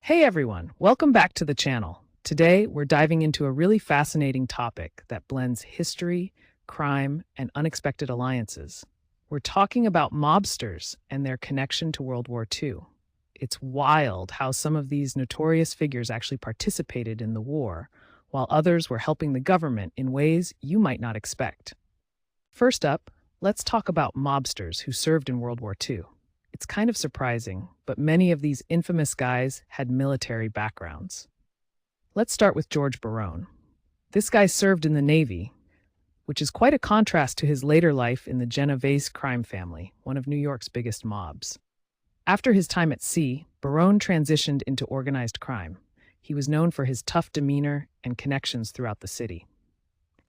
Hey everyone, welcome back to the channel. Today, we're diving into a really fascinating topic that blends history, crime, and unexpected alliances. We're talking about mobsters and their connection to World War II. It's wild how some of these notorious figures actually participated in the war, while others were helping the government in ways you might not expect. First up, let's talk about mobsters who served in World War II. It's kind of surprising, but many of these infamous guys had military backgrounds. Let's start with George Barone. This guy served in the Navy, which is quite a contrast to his later life in the Genovese crime family, one of New York's biggest mobs. After his time at sea, Barone transitioned into organized crime. He was known for his tough demeanor and connections throughout the city.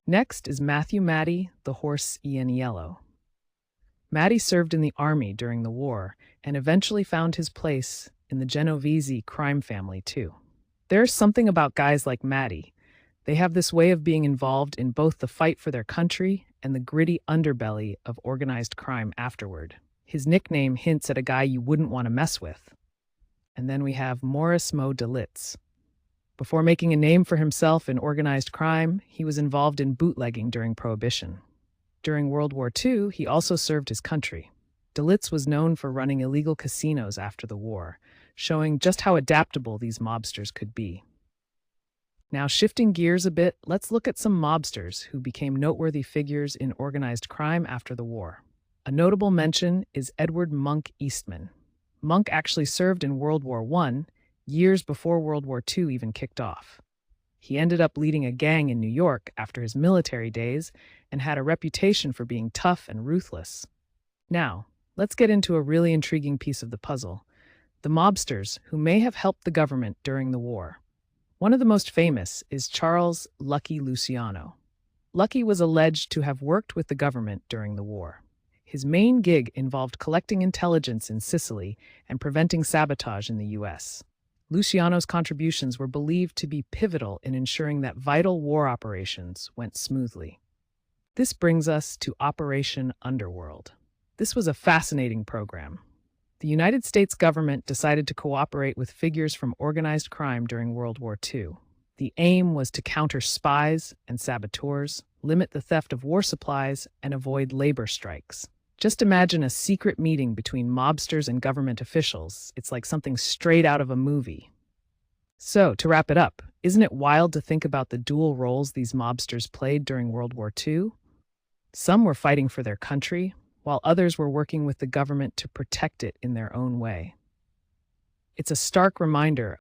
Next is Matty the Horse Ianiello. Matty served in the army during the war and eventually found his place in the Genovese crime family too. There's something about guys like Matty. They have this way of being involved in both the fight for their country and the gritty underbelly of organized crime afterward. His nickname hints at a guy you wouldn't want to mess with. And then we have Dalitz. Before making a name for himself in organized crime, he was involved in bootlegging during Prohibition. During World War II, he also served his country. Dalitz was known for running illegal casinos after the war, showing just how adaptable these mobsters could be. Now, shifting gears a bit, let's look at some mobsters who became noteworthy figures in organized crime after the war. A notable mention is Edward Monk Eastman. Monk actually served in World War I, years before World War II even kicked off. He ended up leading a gang in New York after his military days and had a reputation for being tough and ruthless. Now, let's get into a really intriguing piece of the puzzle: the mobsters who may have helped the government during the war. One of the most famous is Charles "Lucky" Luciano. Lucky was alleged to have worked with the government during the war. His main gig involved collecting intelligence in Sicily and preventing sabotage in the US. Luciano's contributions were believed to be pivotal in ensuring that vital war operations went smoothly. This brings us to Operation Underworld. This was a fascinating program. The United States government decided to cooperate with figures from organized crime during World War II. The aim was to counter spies and saboteurs, limit the theft of war supplies, and avoid labor strikes. Just imagine a secret meeting between mobsters and government officials. It's like something straight out of a movie. So, to wrap it up, isn't it wild to think about the dual roles these mobsters played during World War II? Some were fighting for their country, while others were working with the government to protect it in their own way. It's a stark reminder